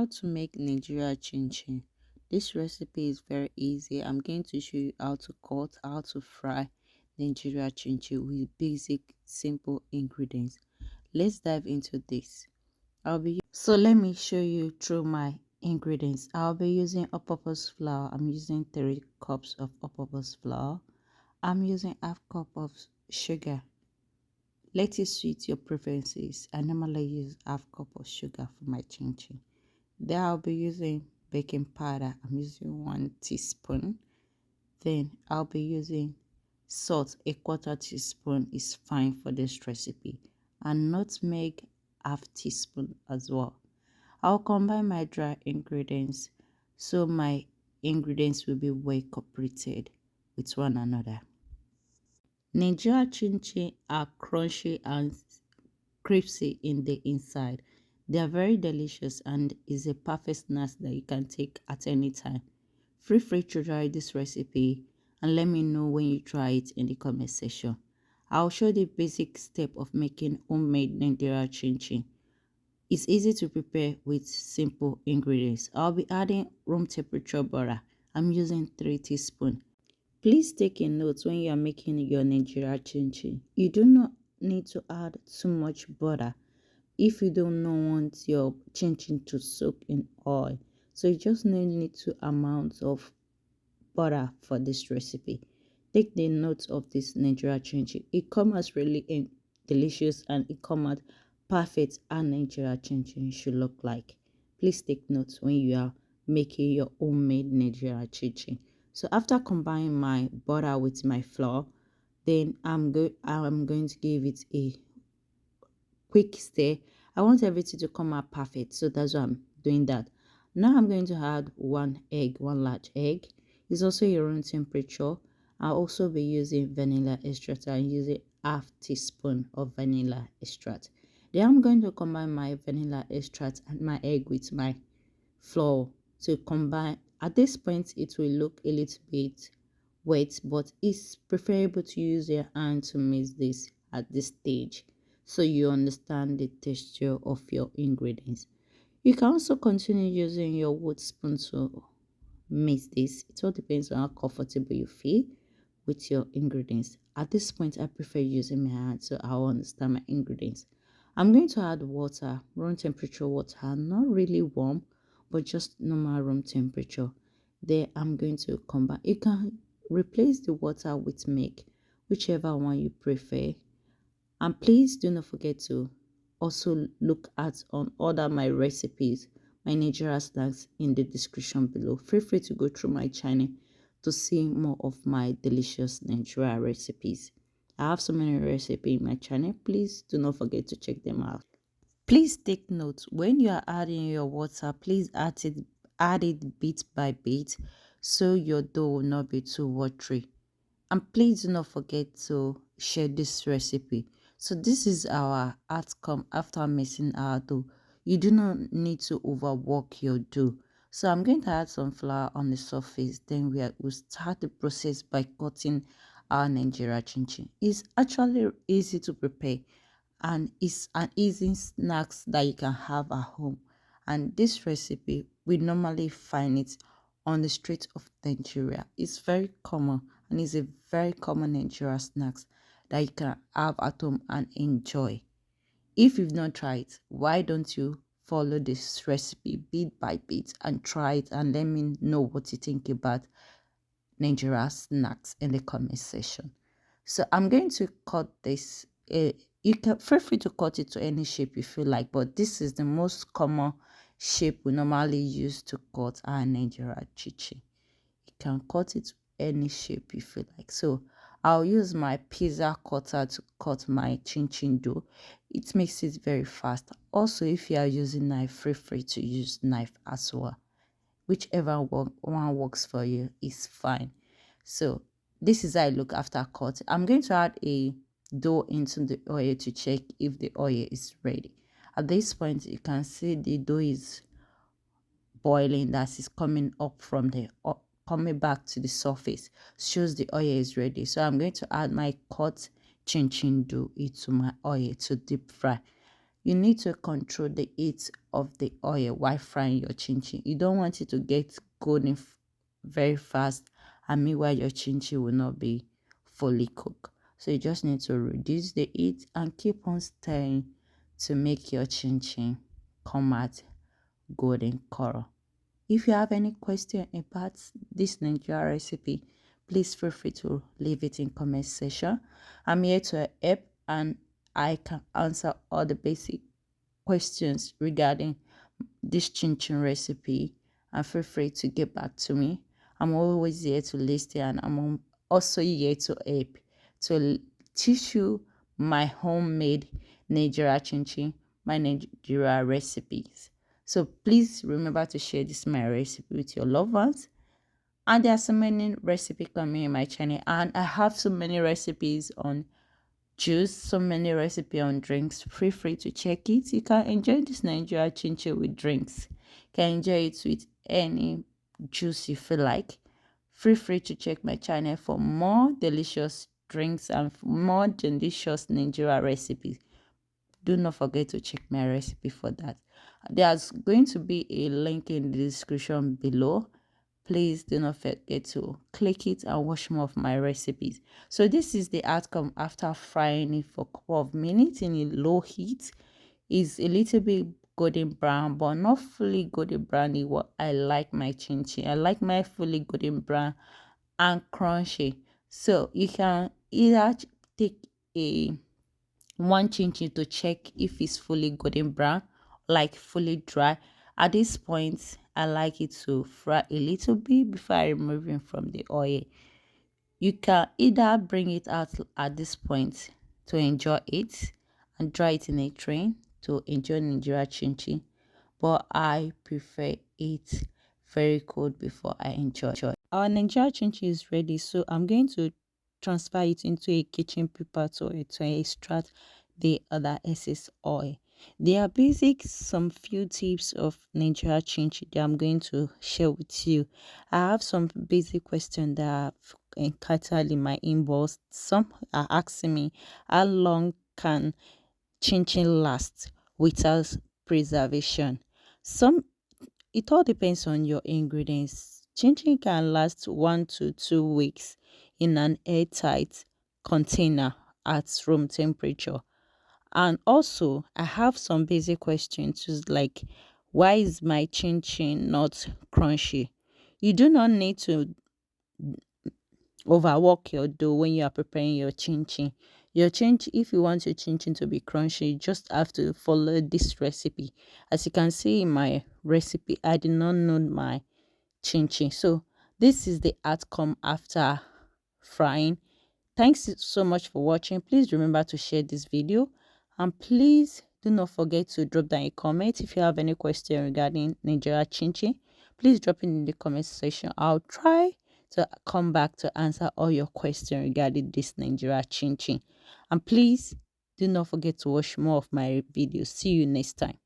How to make Nigeria Chinchin. This recipe is very easy. I'm going to show you how to cut, how to fry Nigeria Chinchin with basic simple ingredients. Let's dive into this. So let me show you through my ingredients. I'll be using all-purpose flour. I'm using 3 cups of all-purpose flour. I'm using half cup of sugar. Let it suit your preferences. I normally use half cup of sugar for my chinchin. Then I'll be using baking powder. I'm using 1 teaspoon. Then I'll be using salt. A quarter teaspoon is fine for this recipe. And nutmeg, half teaspoon as well. I'll combine my dry ingredients so my ingredients will be well cooperated with one another. Nigeria chinchin are crunchy and crispy in the inside. They are very delicious and is a perfect snack that you can take at any time. Feel free to try this recipe and let me know when you try it in the comment section. I'll show the basic step of making homemade Nigeria chinchin. It's easy to prepare with simple ingredients. I'll be adding room temperature butter. I'm using 3 teaspoons. Please take a note when you are making your Nigeria chinchin. You do not need to add too much butter if you do not want your chinchin to soak in oil. So you just need two amounts of butter for this recipe. Take the notes of this Nigeria chinchin. It comes out really delicious and it comes out perfect how Nigeria chinchin should look like. Please take notes when you are making your homemade Nigeria chinchin. So after combining my butter with my flour, then I'm going to give it a quick stir. I want everything to come out perfect, so that's why I'm doing that. Now I'm going to add 1 egg, 1 large egg. It's also your room temperature. I'll also be using vanilla extract. I'm using half teaspoon of vanilla extract. Then I'm going to combine my vanilla extract and my egg with my flour to combine. At this point it will look a little bit wet, but it's preferable to use your hand to mix this at this stage so you understand the texture of your ingredients. You can also continue using your wood spoon to mix this. It all depends on how comfortable you feel with your ingredients. At this point I prefer using my hand so I'll understand my ingredients. I'm going to add water, room temperature water, not really warm but just normal room temperature. There I'm going to combine. You can replace the water with milk, whichever one you prefer. And please do not forget to also look at on other my recipes, my Nigeria snacks in the description below. Feel free to go through my channel to see more of my delicious Nigeria recipes. I have so many recipes in my channel. Please do not forget to check them out. Please take note when you are adding your water, please add it bit by bit so your dough will not be too watery. And please do not forget to share this recipe. So this is our outcome after mixing our dough. You do not need to overwork your dough. So I'm going to add some flour on the surface. Then we'll start the process by cutting our Nigeria chinchin. It's actually easy to prepare and it's an easy snacks that you can have at home. And this recipe we normally find it on the streets of Nigeria. It's very common and it's a very common Nigeria snacks that you can have at home and enjoy. If you've not tried, why don't you follow this recipe bit by bit and try it and let me know what you think about Nigeria snacks in the comment section. So I'm going to cut this. You can feel free to cut it to any shape you feel like, but this is the most common shape we normally use to cut our Nigeria chichi. You can cut it to any shape you feel like. So I'll use my pizza cutter to cut my chin dough. It makes it very fast. Also, if you are using knife, feel free to use knife as well. Whichever one works for you is fine. So this is how I look after cut. I'm going to add a dough into the oil to check if the oil is ready. At this point you can see the dough is boiling, that is coming up from the coming back to the surface, shows the oil is ready. So I'm going to add my cut chin dough into my oil to deep fry. You need to control the heat of the oil while frying your chinchin. You don't want it to get golden very fast, and meanwhile your chinchin will not be fully cooked. So you just need to reduce the heat and keep on stirring to make your chinchin come out golden color. If you have any question about this Nigeria recipe, please feel free to leave it in comment section. I'm here to help, and I can answer all the basic questions regarding this chinchin recipe, and feel free to get back to me. I'm always here to listen, and also here to help to teach you my homemade Nigeria chinchin, my Nigeria recipes. So please remember to share this my recipe with your loved ones. And there are so many recipes coming in my channel, and I have so many recipes on juice, so many recipe on drinks. Feel free to check it. You can enjoy this Nigeria chinchin with drinks. You can enjoy it with any juice you feel like. Feel free to check my channel for more delicious drinks and more delicious Nigeria recipes. Do not forget to check my recipe for that. There's going to be a link in the description below. Please do not forget to click it and watch more of my recipes. So this is the outcome after frying it for a couple of minutes in a low heat. Is a little bit golden brown, but not fully golden brown. Is what I like my chinchin. I like my fully golden brown and crunchy. So you can either take a one chinchin to check if it's fully golden brown, like fully dry. At this point, I like it to fry a little bit before I remove it from the oil. You can either bring it out at this point to enjoy it and dry it in a tray to enjoy Nigeria chinchin, but I prefer it very cold before I enjoy. Our Nigeria chinchin is ready, so I'm going to transfer it into a kitchen paper to extract the other excess oil. There are some few tips of Nigeria chinchin that I'm going to share with you. I have some basic questions that I've encountered in my inbox. Some are asking me, how long can chinchin last without preservation? Some It all depends on your ingredients. Chinchin can last 1 to 2 weeks in an airtight container at room temperature. And also, I have some basic questions like, why is my chinchin not crunchy? You do not need to overwork your dough when you are preparing your chinchin. Your chinchin, if you want your chinchin to be crunchy, you just have to follow this recipe. As you can see in my recipe, I did not know my chinchin. So this is the outcome after frying. Thanks so much for watching. Please remember to share this video, and please do not forget to drop down a comment if you have any question regarding Nigeria chinchin. Please drop it in the comment section. I'll try to come back to answer all your questions regarding this Nigeria chinchin. And please do not forget to watch more of my videos. See you next time.